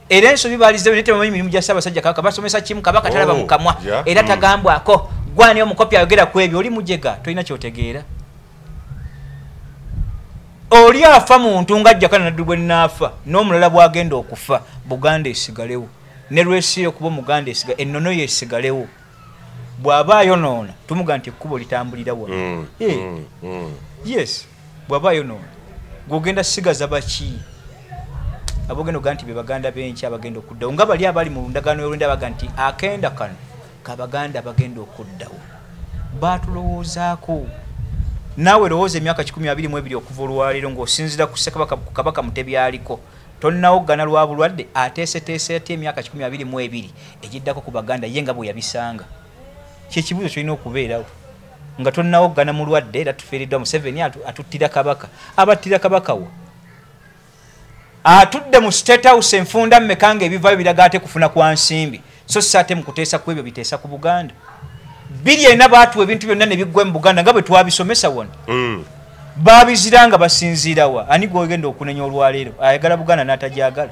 era ensobi baalizeewo naye tebamanyi mirimu gya Ssaabasajja Kabaka basomesa kimu Kabaka talaba mu kamwa era tagambwako gwani Omukoppi ayogera ku ebyo oli mujega tolina kyotegeera oli afa muntu nga Jakana Nadduli bwe naafa n'omulala bw'agenda okufa Buganda esigalewo ne lwesiire okuba Omuganda esiga ennono yesigalewo bw'aba ayonoona tumuga nti ekkubo litambulira wano yes bw'aba ayonoona gw'ogenda sigaza baki abogenda oga nti be Baganda b'enkya abagenda okuddawo nga bali abali mu ndagaano y'olwenda baga nti akenda kano kabaganda bagenda okuddawo baatulowoozaako naawe lowooza emyaka 12 okuva olwaleero ng'osinzira ku Ssekabaka ku Kabaka Mutebyaliko tonnawoggana lwa bulwadde ateeseteese ate emyaka 12 egiddako ku Baganda ye nga bwe yabisanga kyekibuuzo kyolina okubeerawo nga tonnawoggana mulwadde era tufiiriddwa Museveni atuttira Kabaka abattira Kabaka wo atudde mu State House enfunda mmeka nga ebivaayo biraga ate kufuna kwa nsimbi so ate mu kuteesa ku ebyo biteesa ku Buganda Biryena baatuwa ebintu byonna ne biggwa mu Buganda nga bwe twabisomesa wano baabiziranga basinziirawa ani gw'ogenda okunenya olwaleero ayagala Buganda n'atajagala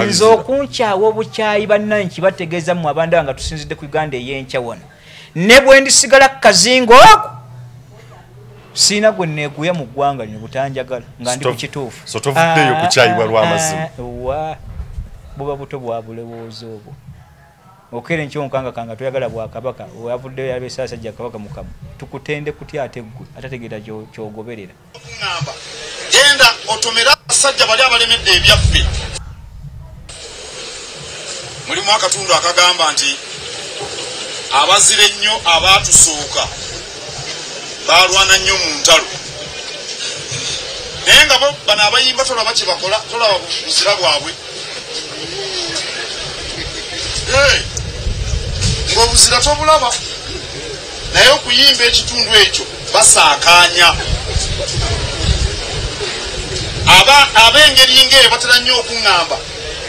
nze okunkyawa obukyayi bannanki bategeeza mu abanda nga tusinzidde ku Uganda Eyenkya wano ne bwe ndisigala kazingo ako siina gwe neeguya mu ggwanga lino butanjagala nga ndi ku kituufu so tovuddeyo kukyayibwa lw'amazima buba buto bwa bulowooza obwo okere nkyonkanga kanga toyagala bwa Kabaka wavuddeyo yabe Ssaabasajja Kabaka mukamu tukutende kutya ate ggwe atategeera kyogoberera ngamba genda otomera abasajja bali abalemedde ebyaffe mulimu akatundu akagamba nti abazire ennyo abaatusooka balwana nnyo mu ntalo naye nga bo bano abayimba tolaba kye bakola tolaba buzira bwabwe ng'obuzira tobulaba naye okuyimba ekitundu ekyo basaakaanya ab'engeri ng'eyo batera nnyo okuŋŋamba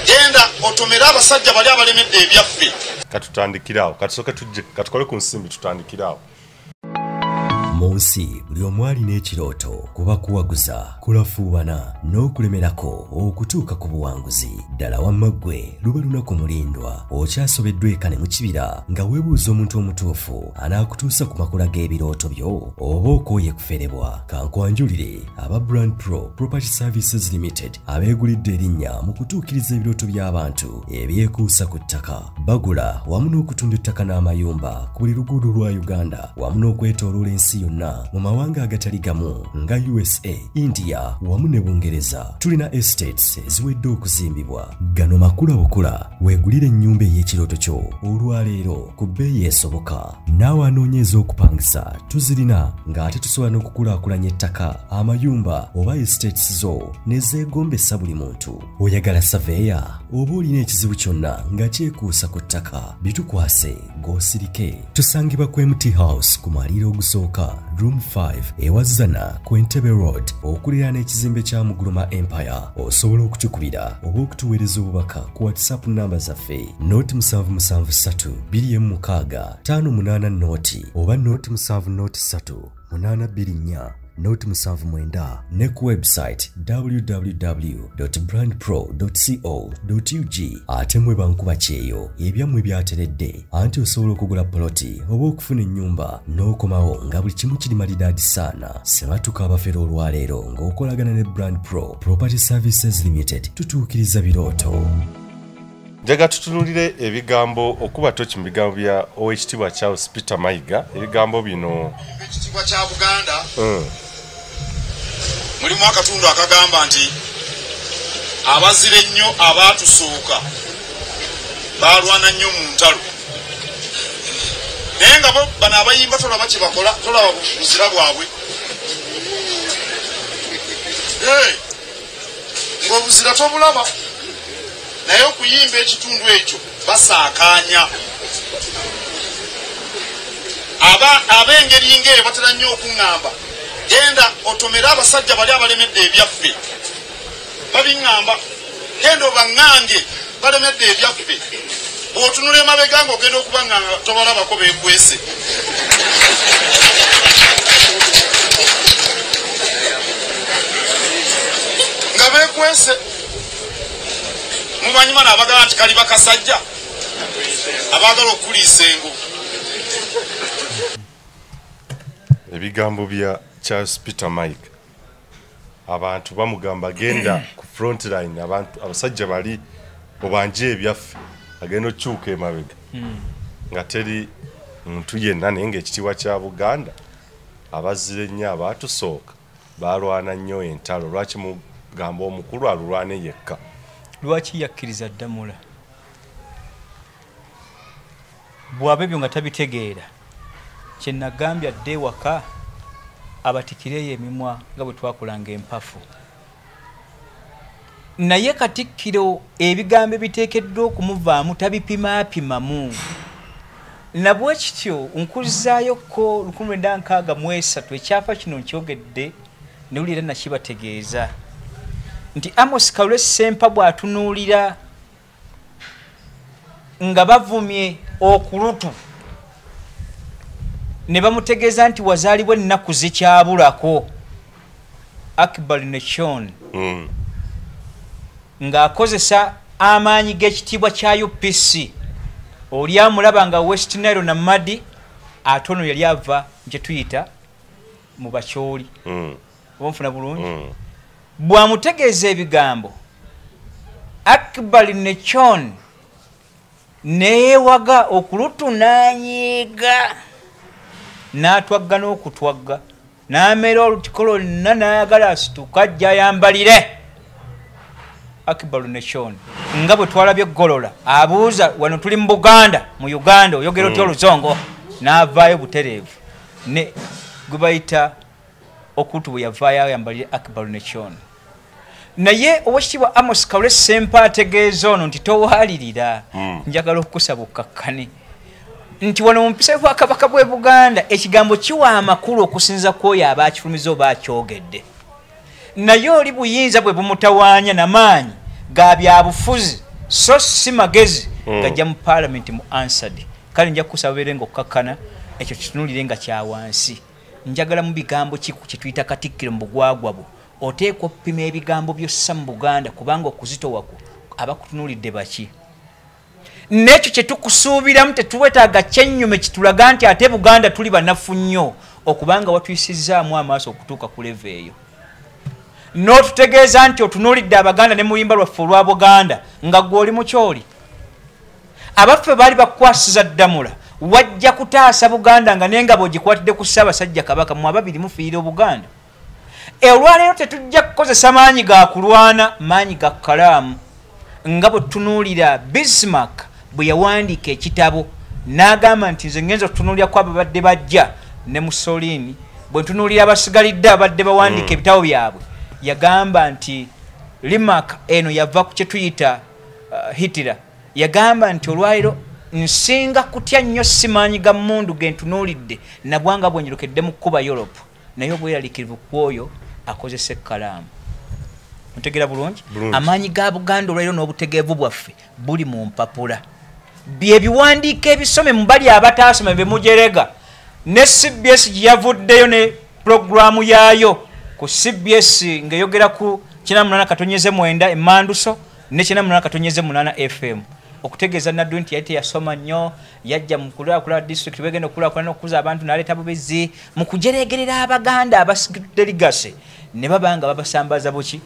genda otomere abasajja bali abalemedde ebyaffe katutandikirawo katusooke tujje katukole ku nsimbi tutandikirawo mu nsi buli omu alina ekirooto kuba kuwaguza kulafuubana n'okulemerako okutuuka ku buwanguzi ddala wamma ggwe luba lunaku mulindwa okyasobeddwa eka ne mu kibira nga weebuuza omuntu omutuufu anaakutuusa ku makula g'ebirooto byo oba okooye kuferebwa kankwanjulire aba Brand Pro Property Services Limited abeegulidde erinnya mu kutuukiriza ebirooto by'abantu ebyekuusa ku ttaka bagula wamu n'okutunda ettaka n'amayumba ku buli luguudo lwa Uganda wamu n'okwetooloola ensi yonna mu mawanga agatali gamu nga USA, India wamu ne Bungereza. Tulina estates eziwedde okuzimbibwa. Gano makula bukula weegulire ennyumba ey'ekirooto kyo olwaleero ku bbeeyi esoboka. Naawe anoonyeeza okupangisa tuzirina ng'ate tusobola n'okukulaakulanya ettaka, amayumba oba estates zo ne zeegombesa buli muntu. Oyagala saveya oba olina ekizibu kyonna nga kyekuusa ku ttaka, bitukwase g'osirike. Tusangibwa ku MT House ku mwaliiro ogusooka room 5 ewazana ku Entebbe Road okuliraana ekizimbe kya Muguluma Empire. Osobola okutukubira oba okutuweereza obubaka ku WhatsApp namba zaffe noti 773 216 588 oba noti 703 824 noti 79 ne ku website www.brandpro.co.ug. ate mwe bankuba kyeyo ebyammwe byateredde anti osobola okugula poloti oba okufuna ennyumba n'okomawo nga buli kimu kiri malidaadi saana. Sematuka abafera olwaleero ng'okolagana ne Brand Pro Property Services Limited. Tutuukiriza birooto. Jaga tutunulire ebigambo okuba toki mu bigambo bya Oweekitiibwa Charles Peter Mayiga. Ebigambo bino ekitiibwa kya Buganda mulimu akatundu akagamba nti abazire ennyo abaatusooka baalwana nnyo mu ntalo, naye nga bo bano abayimba tolaba kye bakola, tolaba buzira bwabwe. Ng'obuzira tobulaba, naye okuyimba ekitundu ekyo basaakaanya. Ab'engeri ng'eyo batera nnyo okuŋŋamba, genda otomere abasajja bali abalemedde ebyaffe. Babiŋŋamba, genda obaŋŋange balemedde ebyaffe. Bw'otunula emabega ng'ogenda okubaŋŋanga tobalabako beekwese. Nga beekwese. Mumanyi bano abagala nti kali bakasajja abaagala okuliisa engo. ebigambo bya Charles Peter Mayiga. Abantu bamugamba genda ku front line, abantu abasajja bali obanje ebyaffe agenda okyuka emabega. Nga teri muntu yenna naye ng'ekitiibwa kya Buganda abazire nnyo abaatusooka baalwana nnyo entalo. Lwaki mugamba omukulu alulwane yekka? Lwaki yakkiriza Ddamula? Bw'aba ebyo nga tabitegeera, kye nagambya dde ewaka abatikireyo emimwa nga bwe twakulanga empafu. Naye Katikkiro ebigambo ebiteekeddwa okumuvaamu tabipimaapimamu. Nabwe kityo nkuzzayoko 1963 ekyafa kino nkyogedde ne wulira nakibategeeza nti Amos Kalule Ssempa bw'atunuulira nga bavumye okulutu ne bamutegeeza nti wazaalibwa ennaku zikyabulako, Akbar Nechon ng'akozesa amaanyi g'ekitiibwa kya UPC. Oli amulaba nga West Nile na Madi ate ono yali ava gye tuyita mu Bakyoli. Obonfuna bulungi. Bw'amutegeeza ebigambo, Akbar Nechon neyewaga okulutu n'anyiiga n'atwagga n'okutwagga n'amera olutiko lwonna n'ayagala asituka ajja ayambalire. Akbar Nechon nga bwe twalabye Golola abuuza wano tuli mu Buganda, mu Uganda oyogera otya oluzongo, n'avaayo butereevu ne gwe bayita okutu bwe yavaayo ayambalire Akbar Nechon. Naye Oweekitiibwa Amos Kalule Ssempa ategeeza ono nti towaalirira, njagala okukusaba okkakkane nti wano mu mpisa y'Obwakabaka bw'e Buganda ekigambo kiwa amakulu okusinza ku oyo aba akifulumiza oba akyogedde. Naye oli buyinza bwe bumutawaanya n'amaanyi ga byabufuzi so si magezi gajja mu Parliament mu Ansard. Kale nja kukusaba beere ng'okkakkana ekyo kitunulire nga kya wansi. Njagala mu bigambo kiku kye tuyita Katikkiro mu bugwagwa bwo oteekwa oppima ebigambo by'ossa mu Buganda kubanga okuzitowako abakutunuulidde baki. N'ekyo kye tukusuubiramu tetuwetaaga kyennyume kitulaga nti ate Buganda tuli banafu nnyo okubanga watuyisizzaamu amaaso okutuuka ku leve eyo. N'otutegeeza nti otunuulidde Abaganda ne muyimba lwaffe olwa Buganda nga gwe oli mu kyoli. Abaffe baali bakwasiza Ddamula wajja kutaasa Buganda nga n'engabo gikwatidde ku Ssaabasajja Kabaka mu ababiri mufiira Buganda. Olwaleero tetujja kukozesa maanyi ga kulwana, maanyi ga kalaamu. Nga bwe tutunuulira Bismarck bwe yawandiika ekitabo n'agamba nti nze ngenza okutunuulira ku ababadde bajja ne Mussolini, bwe ntunuulira abasigalidde abadde bawandiika ebitabo byabwe, yagamba nti Remark eno yava ku kye tuyita Hitler. Yagamba nti olwaleero nsinga kutya nnyo simaanyi ga mmundu ge ntunuulidde nabwanga bwe njirokedde mu kkuba Europe, naye obweraliikirivu ku oyo akozesa ekkalaamu. Mutegeera bulungi? Amaanyi ga Buganda olwaleero n'obutegeevu bwaffe buli mu mpapula. Bye biwandiika ebisome mu bali abataasoma be mujerega. Ne CBS gye yavuddeyo ne puroguramu yaayo ku CBS ng'eyogera ku 98.9 Emmanduso ne 98.8 FM. Okutegeeza Nadduli nti yali yasoma nnyo, yajja mu kulaakulaa district begenda okulaakulana okuza abantu n'aleeta bubezi mu kujeregerera Abaganda abasigidde ligase ne babanga babasambaza buki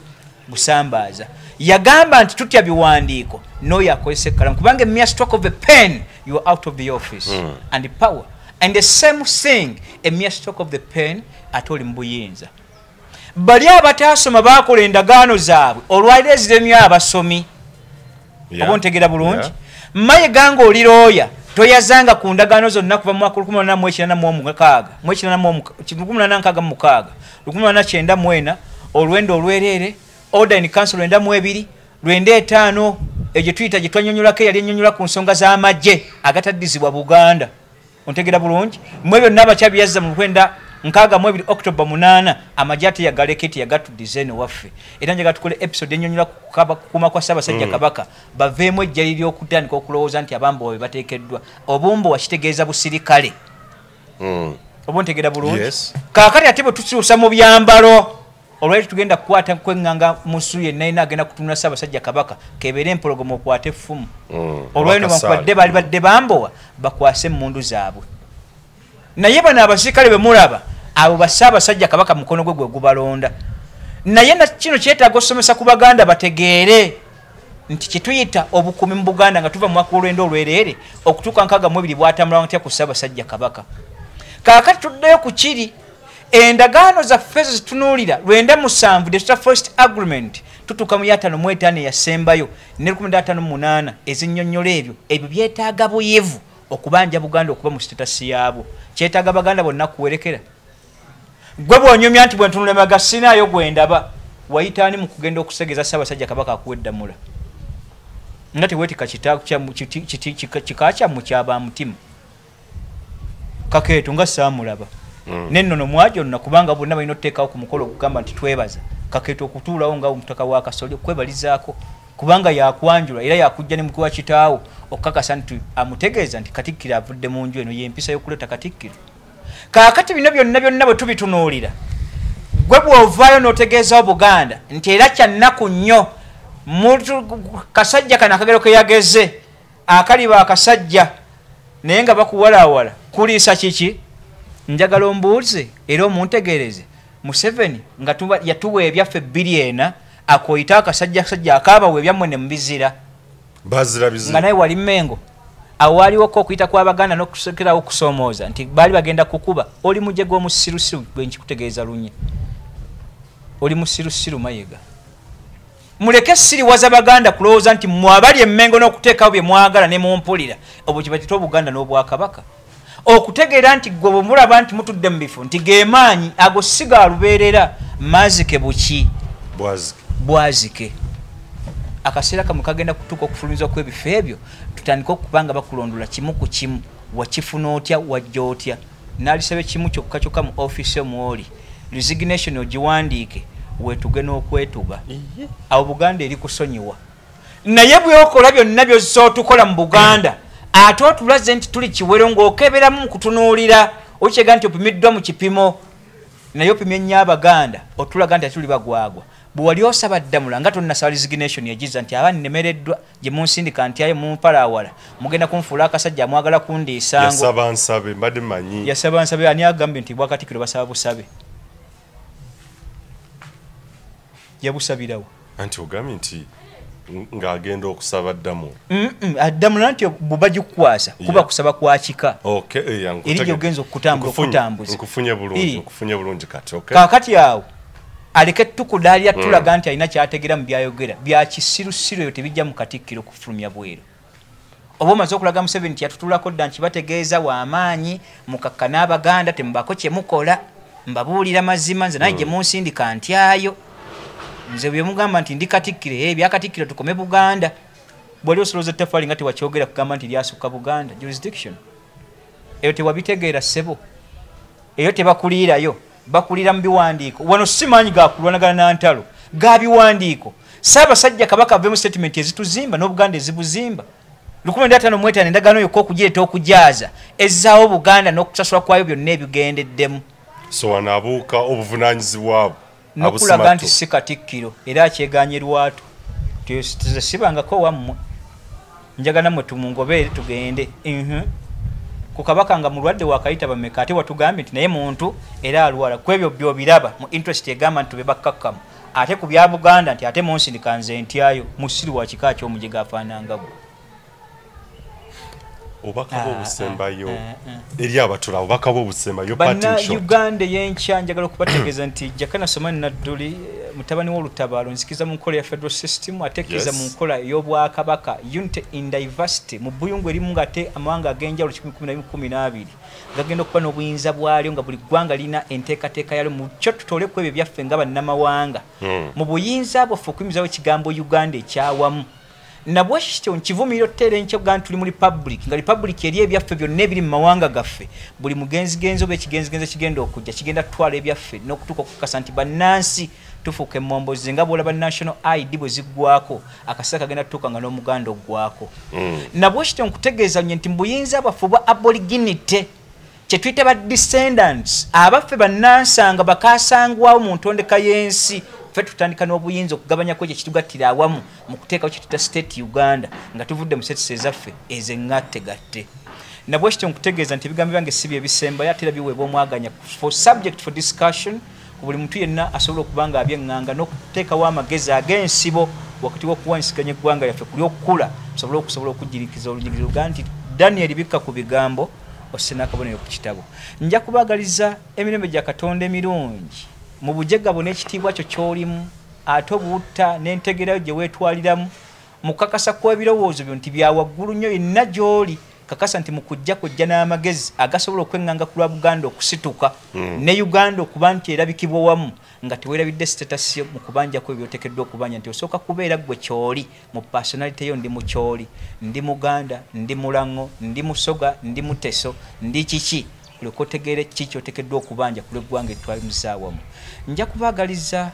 busambaaza. Yagamba nti tutya biwandiiko n'oyo akozesa ekkalamu kubanga mere stroke of a pen you are out of the office and the power, and the same thing a mere stroke of the pen ate oli mu buyinza. Bali abataasoma baakola endagaano zaabwe olwaliro eziremye abasomi. Oba ntegeera bulungi? Mayiga ng'oli looya toyazanga ku ndagaano zonna kuva mu mwaka 1896 1894 olwendo olwereere order in council 92 25 egye tuyita gye twanyonyolako eyali ennyonnyola ku nsonga z'amagye agataddizibwa Buganda. Ontegeera bulungi? Mu ebyo n'abakyabi yazza mu 62 October 8 amagye ate yagaleketi yagatuddiza eno waffe. Era njaga tukole episode ennyonnyola kukuuma kwa Ssaabasajja Kabaka baveemu ejjali ly'okutandika okulowooza nti abambo bwe bateekeddwa. Obumbo wakitegeeza busirikale. Oba ontegeera bulungi? Kaakati ate bwe tukyusa mu byambalo olwaleero tugenda kukwata kwenganga musu yenna yenna agenda kutunula Ssaabasajja Kabaka kebeere empologoma okwate effumu. Olwaleero bankubadde baali badde bambowa bakwase emmundu zaabwe. Naye bano abasirikale be mulaba abo Ssaabasajja Kabaka mukono gwe gubalonda. Naye na kino kyetaaga okusomesa ku Baganda bategeere nti kituyita obukuumi mu Buganda nga tuva mu mwaka olwendo olwereere okutuuka 62 bwatambula ntya ku Ssaabasajja Kabaka. Kaakati tuddeyo ku kiri endagaano zaffe zitunuulira 97 the first agreement tutuuka mu 55 eyasembayo ne 58 ezinnyonnyola ebyo byetaaga buyivu okubanja Buganda okuba mu sitatasi yaabo. Kyetaaga Baganda bonna kuwerekera. Gwe bw'onyumya nti bwe ntunula magasinaayo gwe ndaba wayitaani mu kugenda okusegeza Ssaabasajja Kabaka akuweddamula. Nga teweetika kika kyammwe kyaba mutima. Kakeeto nga saamulaba. Nennono mwajonna kubanga bonna balina otuteekawo ku mukolo okugamba nti twebaza. Kakeeto okutuulawo nga omutaka wa Kasolya okwebalizaako kubanga yakwanjula era yakujja ne mukulu wa kitaawo okukakasa nti amutegeeza nti Katikkiro avudde mu nju eno y'empisa y'okuleeta Katikkiro. Kaakati bino byonna bwe tubitunuulira gwe bw'ovaayo n'otegeezawo Buganda nti era kya nnaku nnyo kasajja kano akagero ke yageze akaliba akasajja naye nga bakuwalaawala kuliisa kiki. Njagala ombuuze era omuntegeereze Museveni nga yatuwa ebyaffe biliena akoyita akasajja akaabawa ebyammwe ne mubizira nga naye wali Mmengo awaaliwo ko okuyita kw'Abaganda n'okusekerawo okusoomooza nti baali bagenda kukuba. Oli mujje gw'omusirusiru bwe nkikutegeeza lunye. Oli musirusiru Mayiga. Muleke siriwaza Baganda kulowooza nti mwabali Emmengo n'okuteekawo bye mwagala ne mumpulira obwo kye bakiyita Obuganda n'Obwakabaka. Okutegeera nti gwe bwe mulaba nti mutudde mu bifo nti ge maanyi ago si ga lubeerera maazike buki bwazike. Akaseera kamwe kagenda kutuuka okufulumiza kw'ebifo ebyo tutandika okubanga bakulondula kimu ku kimu wakifuna otya wajja otya. Naalisabe kimu kyokka mu office omwoli resignation ogiwandiike weetuge n'okwetuga. Awo Buganda eri kusonyiwa. Naye bw'okola byonna by'ozootukola mu Buganda ate otulaze nti tuli kiwero ng'okeberamu mu kutunuulira okyega nti opimiddwa mu kipimo naye opimye nnyo Abaganda otulaga nti tuli bagwagwa. Bwe wali osaba ddamula nga tonnasaba resignation yagiza nti aba nnemereddwa gye munsindika nti aye mumpalaawala mugenda kunfuula akasajja amwagala kundiisango. Yasaba nsabe mbadde manyi. Yasaba nsabe ani agambye nti Bwakatikkiro basaba busabe. Yabusabirawo. Anti ogambye nti ng'agenda okusaba ddamu addamu nanti bubagikukwasa kuba kusaba kwakika eri gyogenza okutambuza nkufunye bulungi kati kakati awo aleke tukudaalira tulaga nti alina kyategeera mu byayogera byakisirusiru eyo tebijja mu Katikkiro kufulumya bweru oba omaze okulaga mu 70 yatutulako dda nti bategeeza w'amaanyi mukakkana Abaganda temubako kye mukola mbabuulira mazima nze naye gye munsindika ntyayo nze bye mugamba nti ndi Katikkiro ebya Katikkiro tukome Buganda bwali osolooza ettaffaali nga tewakyogera kugamba nti lyasukka Buganda jurisdiction eyo tewabitegeera ssebo eyo tebakuliirayo bakulira mu biwandiiko wano si maanyi gakulwanagana na ntalo ga biwandiiko Ssaabasajja Kabaka ave mu statement ezituzimba n'Obuganda ezibuzimba 1955 endagaano yokka okugireeta okujaaza ezzaawo Buganda n'okusasula kwayo byonna ebigendeddemu so wanaabuuka obuvunaanyizibwa bwo nokulaga nti si Katikkiro era akyeganye lwatu tezesibangako wammwe njagala mwe tumungobeere tugende ku Kabaka nga mulwadde wakayita bameka ate watugambye nti naye muntu era alwala ku ebyo byobiraba mu interest egamba nti tube bakkakkamu ate ku bya Buganda nti ate munsindika nze ntyayo musiri wa kika ky'omujega afaananga bwe obaka bw'obusembayo eri abatula obaka bw'obusembayo parting Uganda Eyenkya njagala okubategeeza nti Jakana Nadduli mutabani w'olutabaalo nzikiza mu nkola ya federal system ateekeza mu nkola ey'Obwakabaka unity in diversity mu buyungu erimu ng'ate amawanga ag'enjawulo 2012 gagenda okuba n'obuyinza bwalyo nga buli ggwanga lirina enteekateeka yalyo mu kyo tutole ku ebyo byaffe nga bannamawanga mu buyinza bwaffe okuyimizawo ekigambo Uganda ekyawamu nabwe kityo nkivumirira otteera enkya Uganda tuli mu republic nga republic eri ebyaffe byonna ebiri mu mawanga gaffe buli mugenzigenzi oba ekigenzigenzi ekigenda okujja kigenda tutwala ebyaffe n'okutuuka okukakasa nti bannansi tufuuka emmombozi nga bw'olaba national ID bwe ziggwako akaseera kagenda tutuuka nga n'omuganda oggwako nabwe kityo nkutegeeza nti mu buyinza bwaffe obwa aboriginite kye tuyita ba descendants abaffe bannansanga bakaasangwawo mu ntondeka y'ensi ffe tutandika n'obuyinza okugabanyako ekyo kitugattira awamu mu kuteekawo kye tuyita state Uganda nga tuvudde mu setisi ezaffe ezeŋŋattegatte nabwe kityo nkutegeeza nti ebigambo byange si bye bisembayo ate era biweebwa omwaganya for subject for discussion buli muntu yenna asobola okuba nga abyeŋŋanga n'okuteekawo amagezi ag'ensibo wakati w'okuwanyisiganya eggwanga lyaffe kuli okukula okusobola okujjirikiza olunyigizi luga nti Daniel bikka ku bigambo ossena akabonero ku kitabo nja kubaagaliza emirembe gya Katonda emirungi mu bujegabo n'ekitiibwa kyo ky'olimu ate obutta n'entegerayo gye weetwaliramu mukakasa kw'ebirowoozo byo nti bya waggulu nnyo yenna gy'oli kakasa nti mu kujja kujja n'amagezi agasobola okweŋŋanga ku lwa Buganda okusituka ne Uganda okuba nti erabikibwa wamu nga teweerabidde status yo mu kubanjako ebyoteekeddwa okubanja nti osooka kubeera gwe ky'oli mu personality yo ndi mu ky'oli ndi Muganda ndi Mulango ndi Musoga ndi Muteso ndi kiki kuleka otegeere kiki kyoteekeddwa okubanja ku lw'eggwanga etwalizaawamu nja kubaagaliza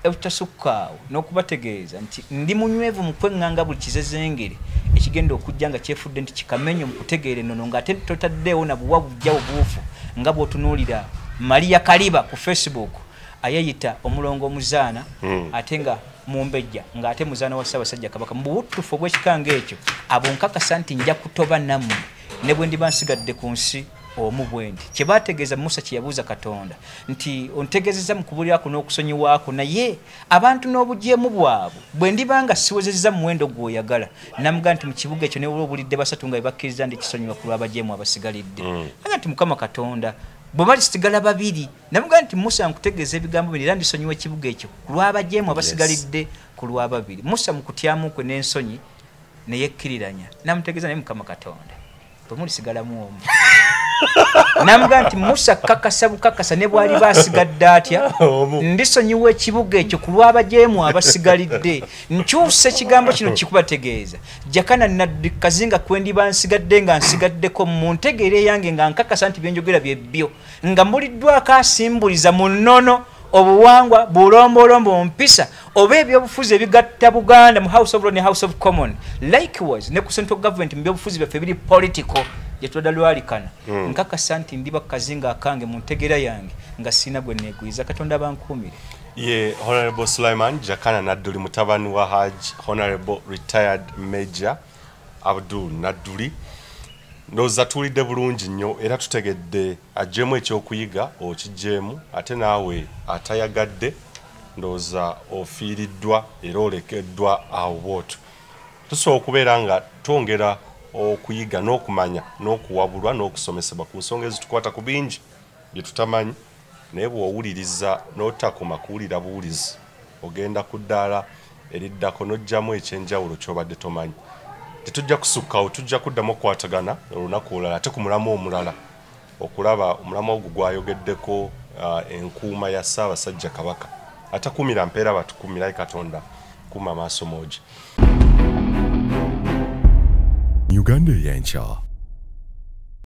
ebutasukkaawo n'okubategeeza nti ndi munywevu mu kweŋŋanga buli kizezengere ekigenda okujja nga kyefudde nti kikamenyo mu kutegeera ennono ng'ate totaddeewo na buwa bujja obuufu nga bw'otunuulira Maria Kaliba ku Facebook ayeyita omulongo omuzaana ate nga mumbejja ng'ate muzaana wa Ssaabasajja Kabaka mu buttufu obw'ekikanga ekyo abo nkakasa nti nja kutoba nammwe ne bwe ndiba nsigadde ku nsi omu bwendi kye baategeeza Musa kye yabuuza Katonda nti ontegeezezza mu kubulirako n'okusonyiwaako naye abantu n'obujeemu bwabwe bwe ndibanga siwezezza mu muwendo gw'oyagala namugaa nti mu kibuga ekyo ne olw'obulidde basatu nga bebakkiriza nti kisonyiwa ku lw'abajeemu abasigalidde naga nti Mukama Katonda bwe balisigala babiri namugaa nti Musa nkutegeeza ebigambo bino era ndisonyiwa ekibuga ekyo ku lw'abajeemu abasigalidde ku lw'ababiri Musa mu kutyamu kwe n'ensonyi ne yekkiriranya namutegeeza naye Mukama Katonda bwe mulisigalamu omu namugaa nti Musa kakasa bukakasa ne bwali basigadde atya ndisonyiwa ekibuga ekyo ku lw'abajeemu abasigalidde nkyuse ekigambo kino kikubategeeza Jakana Nadduli kazinga kwendiba nsigadde nga nsigaddeko mu ntegeera eyange nga nkakasa nti byenjogera bye bbyo nga mbuliddwako asimbuliza mu nnono obuwangwa bulombolombo mpisa oba ebyobufuzi ebigatta Buganda mu House of Lords ne House of Commons likewise ne ku central government mu byobufuzi byaffe biri political yetwada lwalikana nkakasa nti ndiba kazinga akange mu ntegeera yange nga sina gwe neegwiza Katonda bankuumire ye Honorable Sulaiman Jakana Nadduli mutabani wa Hajji Honorable retired Major Abdul Nadduli ndoza tulidde bulungi nnyo era tutegedde ajjemu ekyokuyiga okijjemu ate naawe atayagadde ndoza ofiiriddwa era olekeddwa awo bw'otyo. Tusobola okubeera nga twongera okuyiga n'okumanya n'okuwabulwa n'okusomesebwa ku nsonga ezitukwata ku bingi bye tutamanyi, naye bw'owuliriza n'otakoma kuwulira buwulizi ogenda ku ddaala eriddako n'ojjamu ekyenjawulo ky'obadde tomanyi. Tetujja kusukkawo, tujja kuddamu okukwatagana olunaku olulala ate ku mulamu omulala okulaba omulamu ogwo gwayogeddeko enkuuma ya Ssaabasajja Kabaka. Atakuumira mpeera batukuumirayo Katonda, kuuma maaso moogi. Uganda Eyenkya